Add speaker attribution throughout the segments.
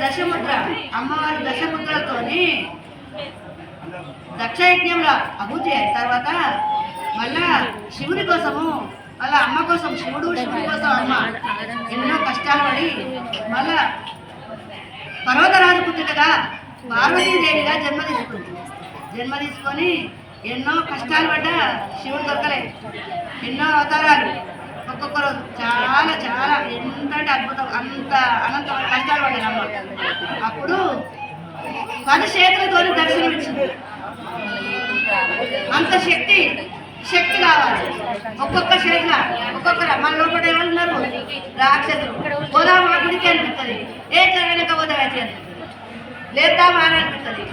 Speaker 1: దశముద్ర అమ్మవారి దశముద్రలతోని దక్షయజ్ఞంలో అభూతి అయిన తర్వాత మళ్ళా శివుని కోసము మళ్ళా అమ్మ కోసం శివుని కోసం అమ్మ ఎన్నో కష్టాలు పడి మళ్ళా పర్వతరాజు పుత్రికగా పార్వతీదేవిగా జన్మ తీసుకొని ఎన్నో కష్టాలు పడ్డ శివుడు దొరకలేదు. ఎన్నో అవతారాలు ఒక్కొక్క రోజు చాలా చాలా ఎంత అంటే అద్భుతం, అంత అనంతమైన కష్టాలు పడ్డారు అమ్మ. అప్పుడు 10 చేతులతో దర్శనమిచ్చింది. అంత శక్తి కావాలి. ఒక్కొక్క చేతుల ఒక్కొక్కరు మన లోపల ఏమన్నారు రాక్షసులు. పోదామా గుడికి అనిపిస్తుంది, ఏ జరగనక పోతావైతే అనిపిస్తుంది. లేద్దామా అని అనిపిస్తుంది,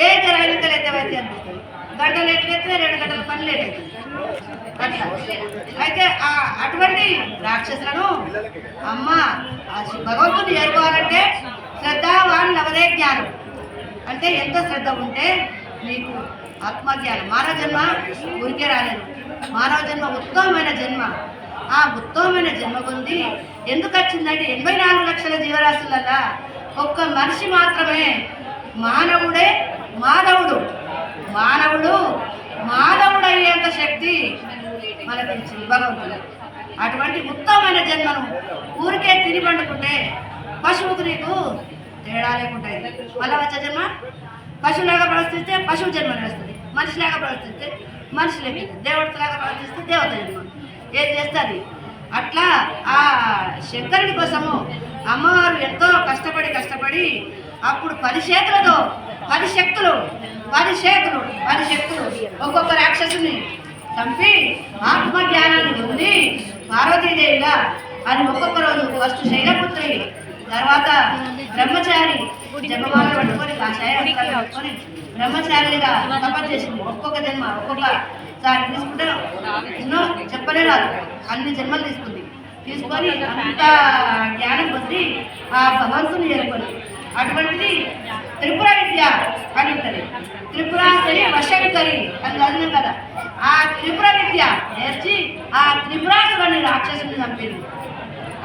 Speaker 1: ఏ జరగనక లేతావైతే అనిపిస్తుంది. గంటలు ఎట్లయితే 2 గంటల పని లేట్ అవుతుంది. అట్లా అయితే అటువంటి రాక్షసులను అమ్మ భగవంతుని చేరుకోవాలంటే శ్రద్ధావాన్ లవదే జ్ఞానం అంటే ఎంత శ్రద్ధ ఉంటే మీకు ఆత్మజ్ఞానం. మానవ జన్మ ఊరికే రాలేదు. మానవ జన్మ ఉత్తమమైన జన్మ. ఆ ఉత్తమమైన జన్మ పొంది ఎందుకు వచ్చిందంటే 84 లక్షల జీవరాశులల్లా ఒక్క మనిషి మాత్రమే మానవుడే మానవుడు అయ్యేంత శక్తి మనకి ఇచ్చింది భగవంతుడు. అటువంటి ఉత్తమమైన జన్మను ఊరికే తిని పండుకుంటే పశువుకు నీకు తేడా లేకుంటాయి. మళ్ళీ వచ్చే జన్మ పశువులాగా ప్రవర్తిస్తే పశువు జన్మ వేస్తుంది, మనిషిలాగా ప్రవర్తిస్తే మనిషి లెక్కింది, దేవుడిలాగా ప్రవర్తిస్తే దేవత జన్మ ఏది చేస్తుంది. అట్లా ఆ శంకరుడి కోసము అమ్మవారు ఎంతో కష్టపడి అప్పుడు 10 చేతులతో 10 శక్తులు ఒక్కొక్క రాక్షసుని చంపి ఆత్మజ్ఞానాన్ని పొంది పార్వతీదేవిగా అది ఒక్కొక్క రోజు ఫస్ట్ శైలపుత్రి, తర్వాత బ్రహ్మచారి జపమాల పట్టుకొని పట్టుకొని బ్రహ్మచారిగా తపస్సు చేసింది. ఒక్కొక్క జన్మ ఒక్కొక్కసారి తీసుకుంటే ఎన్నో చెప్పలే రాదు, అన్ని జన్మలు తీసుకొని అంత జ్ఞానం పొంది ఆ భగవంతుని చేరుకొని అటువంటిది త్రిపుర విద్య అని ఉంటుంది. త్రిపురాసుని వశంకరి అని చదివినాం కదా. ఆ త్రిపుర విద్య నేర్చి ఆ త్రిపురాసుని రాక్షసుని చంపింది.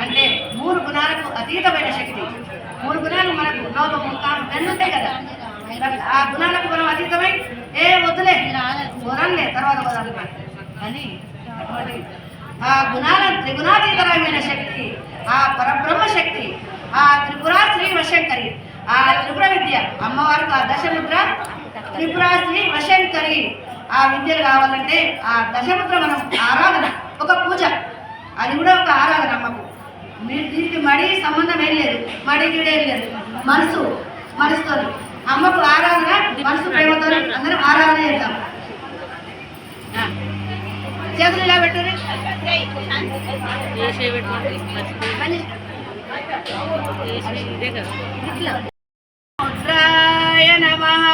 Speaker 1: అంటే 3 గుణాలకు అతీతమైన శక్తి. 3 గుణాలు మనకు లోపము కాము ఉంటాయి కదా. ఆ గుణాలకు మనం అతీతమై వద్దులే వదలలే తర్వాత వదలలే అని అటువంటి ఆ గుణాల త్రిగుణాతీతమైన శక్తి, ఆ పరబ్రహ్మ శక్తి, ఆ త్రిపుర శ్రీ వశంకరి, ఆ త్రిపుర విద్య అమ్మవారికి ఆ దశముద్ర త్రిపుర శ్రీ వశంకరి. ఆ విద్యలు కావాలంటే ఆ దశముద్ర మనం ఆరాధన, ఒక పూజ, అది కూడా ఒక ఆరాధన అమ్మకు. మీరు దీనికి మడి సంబంధం ఏం లేదు, మడి గిడేం లేదు. మనసుతో అమ్మకు ఆరాధన, మనసు ప్రేమతో అందరం ఆరాధన చేద్దాం. చేతులు ఇలా పెట్టు. ముద్రాయ నమః.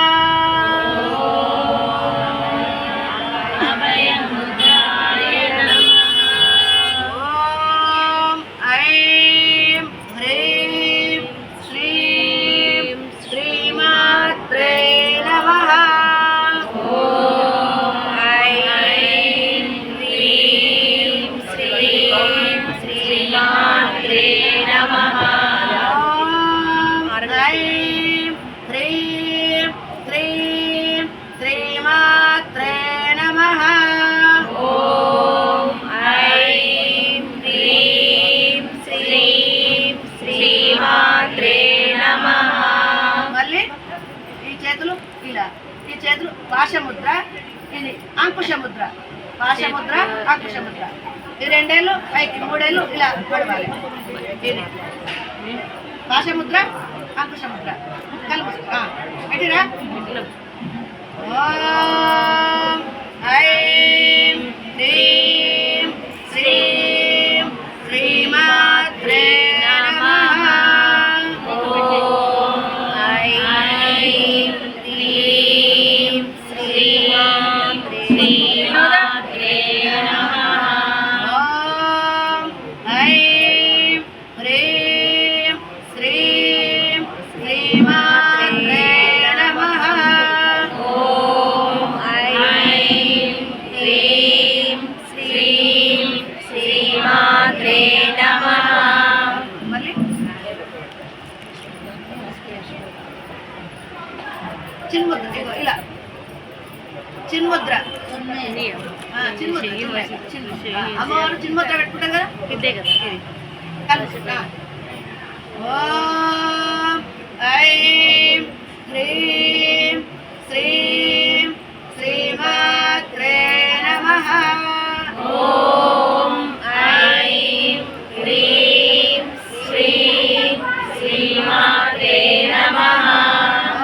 Speaker 1: ఈ చేతులు పాశముద్ర, ఇది అంకుశముద్ర. పాశముద్ర, అంకుశముద్ర. ఈ 2 ఏళ్ళు పైకి, 3 ఏళ్ళు ఇలా పడవాలి. ఇది పాశముద్ర, అంకుశముద్ర కలుపు పెట్టిరా. ఓం ఐం హ్రీం శ్రీం శ్రీమాత్రే నమః. చిన్ముద్ర ఇగో ఇలా చిన్ముద్ర చిన్ముద్ర అమ్మవారు చిన్ముద్ర పెట్టుకుంటాం కదా ఇదే కదా ఓం ఐం హ్రీం శ్రీం శ్రీమాత్రే నమః.
Speaker 2: ఓం ఐం హ్రీం శ్రీం శ్రీమాత్రే నమః.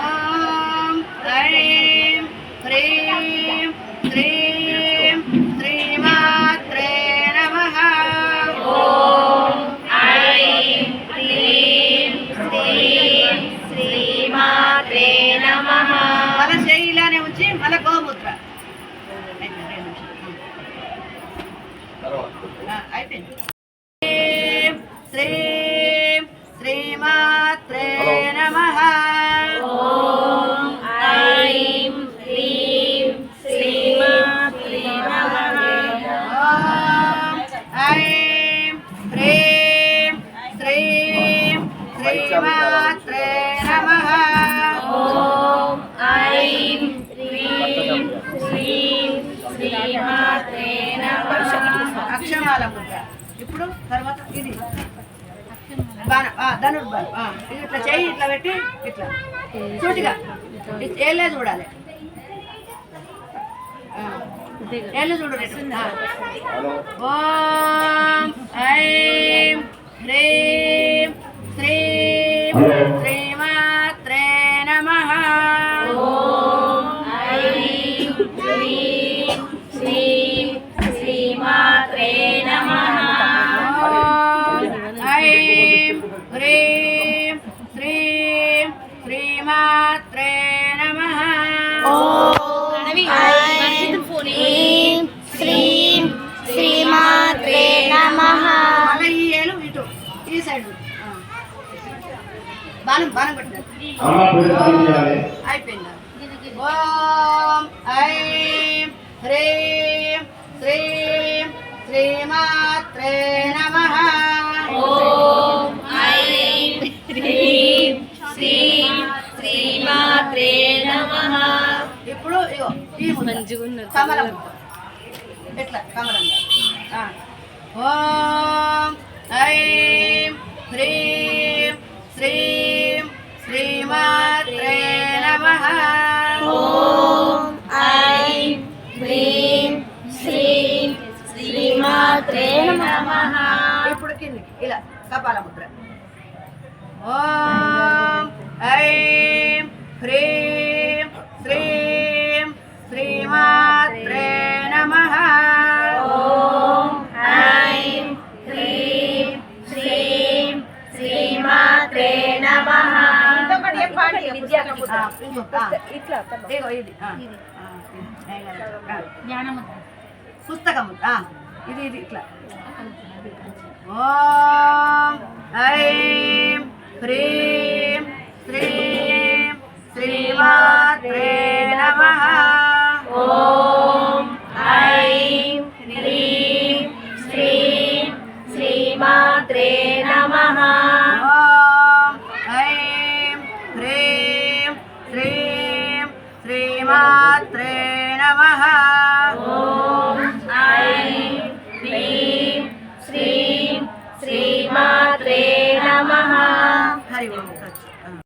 Speaker 1: ఓం ఐం హ్రీం శ్రీం శ్రీమాత్రే నమః.
Speaker 2: ఓం ఐం హ్రీం శ్రీం శ్రీమాత్రే నమః.
Speaker 1: మన శైలానే ఉంచి మన గోముద్ర అయిపోయింది. శ్రీం శ్రీమాత్రే నమః.
Speaker 2: ఓం ఐం హ్రీం శ్రీమాత్రే నమః.
Speaker 1: ఓం ఐం హ్రీం శ్రీం శ్రీమాత్రే నమః.
Speaker 2: ఓం ఐం హ్రీం శ్రీం శ్రీమాత్రే నమః.
Speaker 1: అక్షమాల ముద్ర. ఇప్పుడు తర్వాత ఇది ధనుర్బాణం. ఇది ఇట్లా చెయ్యి ఇట్లా పెట్టి ఇట్లా సూటిగా ఏళ్ళే చూడాలి. ఏళ్ళు చూడు. ఓం ఐం హ్రీం శ్రీం శ్రీమాత్రే నమః.
Speaker 2: ఓం ఐం హ్రీం శ్రీం శ్రీమాత్రే నమః.
Speaker 1: ఓం ఐం హ్రీం శ్రీం శ్రీమాత్రే నమః.
Speaker 2: ఓం ఐం హ్రీం శ్రీం శ్రీమాత్రే నమః.
Speaker 1: మళ్ళీ ఈ ఏలు ఇటు ఈ సైడ్ బాణం పెట్టారు. అయిపోయిందా? ఓం ఐం హ్రీం శ్రీం శ్రీమాత్రే నమః.
Speaker 2: ఓం ఐం హ్రీం శ్రీం శ్రీమాత్రే నమః.
Speaker 1: ఇప్పుడు ఇగో ఈ ముద్ర కమలం ఎట్లా కమలంగా. ఓం ఐం హ్రీం శ్రీం శ్రీమాత్రే నమః.
Speaker 2: ఓం ఐం హ్రీం శ్రీం శ్రీమాత్రే నమః.
Speaker 1: ఇప్పుడు కిందికి ఇలా కపాల ముద్ర. ఓం ఐం హ్రీం శ్రీం శ్రీమాత్రే నమః.
Speaker 2: ఓం ఐం హ్రీం శ్రీం శ్రీమాత్రే నమః.
Speaker 1: ఇగో ఇది పుస్తకం ఇది ఇది ఇట్లా. ఓం ఐం హ్రీం శ్రీం శ్రీమాత్రే నమః.
Speaker 2: ఓం ఐం హ్రీం శ్రీం శ్రీమాత్రే నమః.
Speaker 1: ఓం ఐం హ్రీం శ్రీం శ్రీమాత్రే నమః.
Speaker 2: ఓం ఐం హ్రీం శ్రీం శ్రీమాత్రే నమః.
Speaker 1: హరి ఓం.